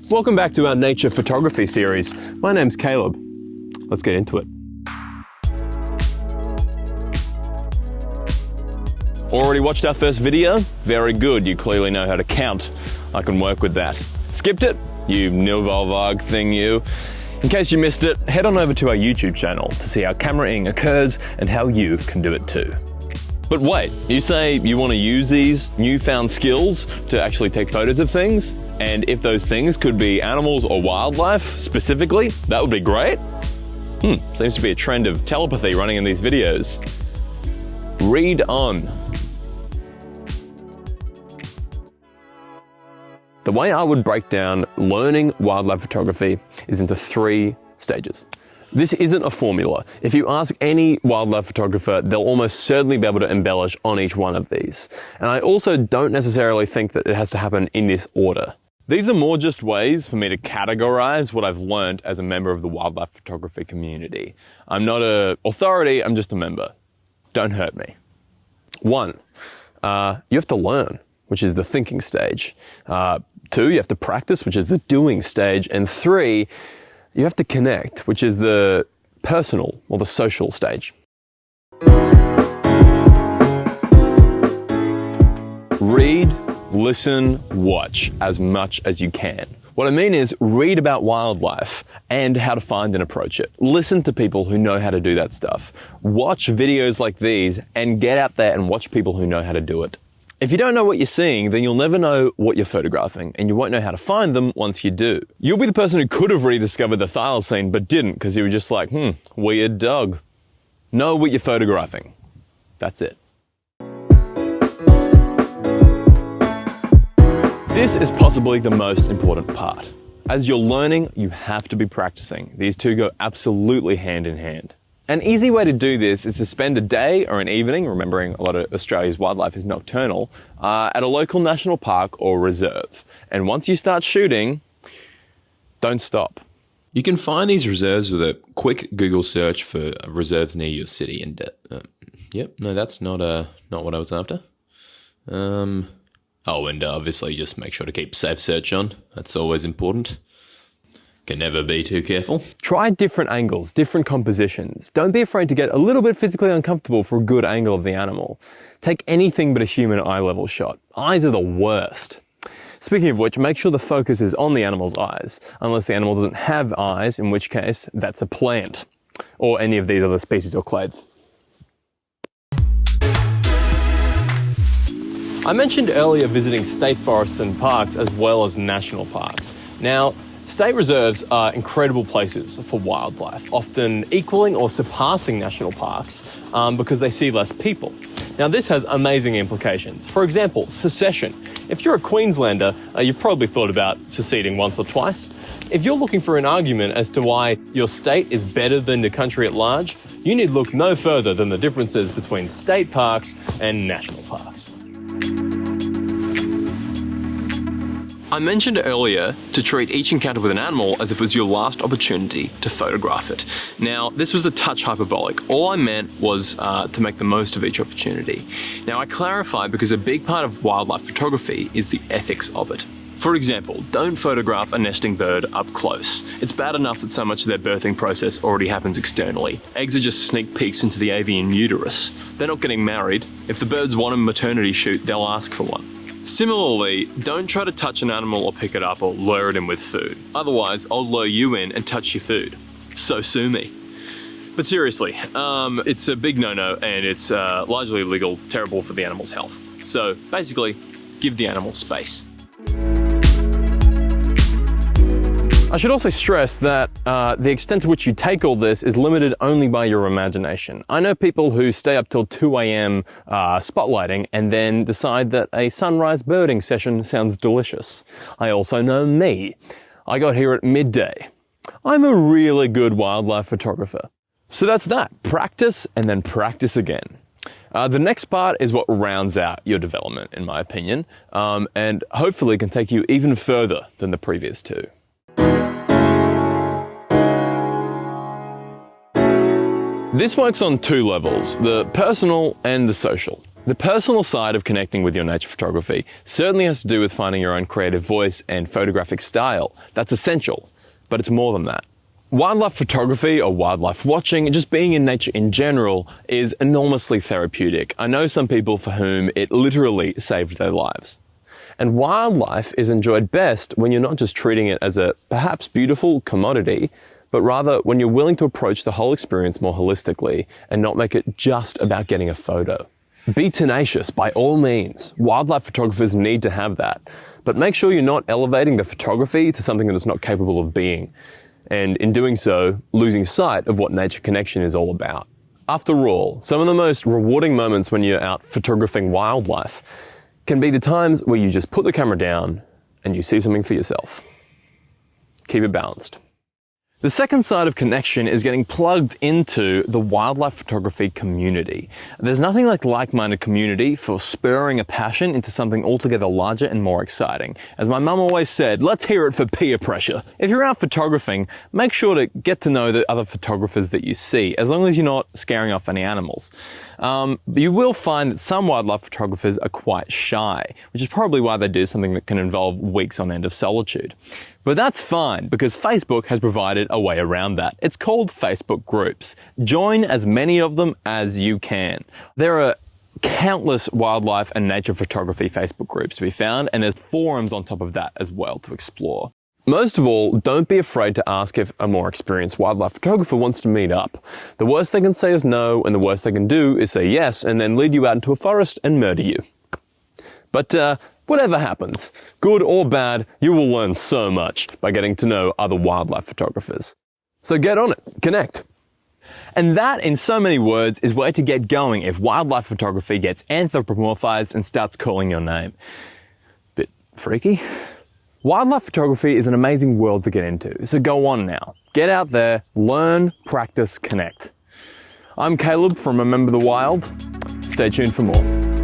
Welcome back to our nature photography series. My name's Caleb. Let's get into it. Already watched our first video? Very good, you clearly know how to count. I can work with that. Skipped it? You nilvolvag thing, you. In case you missed it, head on over to our YouTube channel to see how cameraing occurs and how you can do it too. But wait, you say you want to use these newfound skills to actually take photos of things? And if those things could be animals or wildlife specifically, that would be great. Seems to be a trend of telepathy running in these videos. Read on. The way I would break down learning wildlife photography is into 3 stages. This isn't a formula. If you ask any wildlife photographer, they'll almost certainly be able to embellish on each one of these. And I also don't necessarily think that it has to happen in this order. These are more just ways for me to categorize what I've learned as a member of the wildlife photography community. I'm not an authority, I'm just a member. Don't hurt me. 1, you have to learn, which is the thinking stage. 2, you have to practice, which is the doing stage. And 3, you have to connect, which is the personal or the social stage. Read, listen, watch as much as you can. What I mean is read about wildlife and how to find and approach it. Listen to people who know how to do that stuff. Watch videos like these and get out there and watch people who know how to do it. If you don't know what you're seeing, then you'll never know what you're photographing, and you won't know how to find them once you do. You'll be the person who could have rediscovered the thylacine but didn't because you were just like, weird dog. Know what you're photographing. That's it. This is possibly the most important part. As you're learning, you have to be practicing. These two go absolutely hand in hand. An easy way to do this is to spend a day or an evening, remembering a lot of Australia's wildlife is nocturnal, at a local national park or reserve. And once you start shooting, don't stop. You can find these reserves with a quick Google search for reserves near your city. And that's not what I was after. And obviously just make sure to keep safe search on. That's always important. Can never be too careful. Try different angles, different compositions. Don't be afraid to get a little bit physically uncomfortable for a good angle of the animal. Take anything but a human eye level shot. Eyes are the worst. Speaking of which, make sure the focus is on the animal's eyes, unless the animal doesn't have eyes, in which case that's a plant, or any of these other species or clades. I mentioned earlier visiting state forests and parks as well as national parks. Now, state reserves are incredible places for wildlife, often equaling or surpassing national parks because they see less people. Now, this has amazing implications. For example, secession. If you're a Queenslander, you've probably thought about seceding once or twice. If you're looking for an argument as to why your state is better than the country at large, you need look no further than the differences between state parks and national parks. I mentioned earlier to treat each encounter with an animal as if it was your last opportunity to photograph it. Now, this was a touch hyperbolic. All I meant was to make the most of each opportunity. Now, I clarify because a big part of wildlife photography is the ethics of it. For example, don't photograph a nesting bird up close. It's bad enough that so much of their birthing process already happens externally. Eggs are just sneak peeks into the avian uterus. They're not getting married. If the birds want a maternity shoot, they'll ask for one. Similarly, don't try to touch an animal or pick it up or lure it in with food. Otherwise, I'll lure you in and touch your food. So sue me. But seriously, it's a big no-no and it's largely illegal, terrible for the animal's health. So basically, give the animal space. I should also stress that the extent to which you take all this is limited only by your imagination. I know people who stay up till 2 a.m. Spotlighting and then decide that a sunrise birding session sounds delicious. I also know me. I got here at midday. I'm a really good wildlife photographer. So that's that. Practice and then practice again. The next part is what rounds out your development, in my opinion, and hopefully can take you even further than the previous 2. This works on 2 levels, the personal and the social. The personal side of connecting with your nature photography certainly has to do with finding your own creative voice and photographic style. That's essential, but it's more than that. Wildlife photography or wildlife watching, just being in nature in general, is enormously therapeutic. I know some people for whom it literally saved their lives. And wildlife is enjoyed best when you're not just treating it as a perhaps beautiful commodity, but rather when you're willing to approach the whole experience more holistically and not make it just about getting a photo. Be tenacious by all means. Wildlife photographers need to have that. But make sure you're not elevating the photography to something that it's not capable of being. And in doing so, losing sight of what nature connection is all about. After all, some of the most rewarding moments when you're out photographing wildlife can be the times where you just put the camera down and you see something for yourself. Keep it balanced. The second side of connection is getting plugged into the wildlife photography community. There's nothing like like-minded community for spurring a passion into something altogether larger and more exciting. As my mum always said, let's hear it for peer pressure. If you're out photographing, make sure to get to know the other photographers that you see, as long as you're not scaring off any animals. You will find that some wildlife photographers are quite shy, which is probably why they do something that can involve weeks on end of solitude. But that's fine, because Facebook has provided a way around that. It's called Facebook groups. Join as many of them as you can. There are countless wildlife and nature photography Facebook groups to be found, and there's forums on top of that as well to explore. Most of all, don't be afraid to ask if a more experienced wildlife photographer wants to meet up. The worst they can say is no, and the worst they can do is say yes and then lead you out into a forest and murder you. But whatever happens, good or bad, you will learn so much by getting to know other wildlife photographers. So get on it, connect. And that, in so many words, is where to get going if wildlife photography gets anthropomorphized and starts calling your name. Bit freaky? Wildlife photography is an amazing world to get into, so go on now. Get out there, learn, practice, connect. I'm Caleb from Remember the Wild. Stay tuned for more.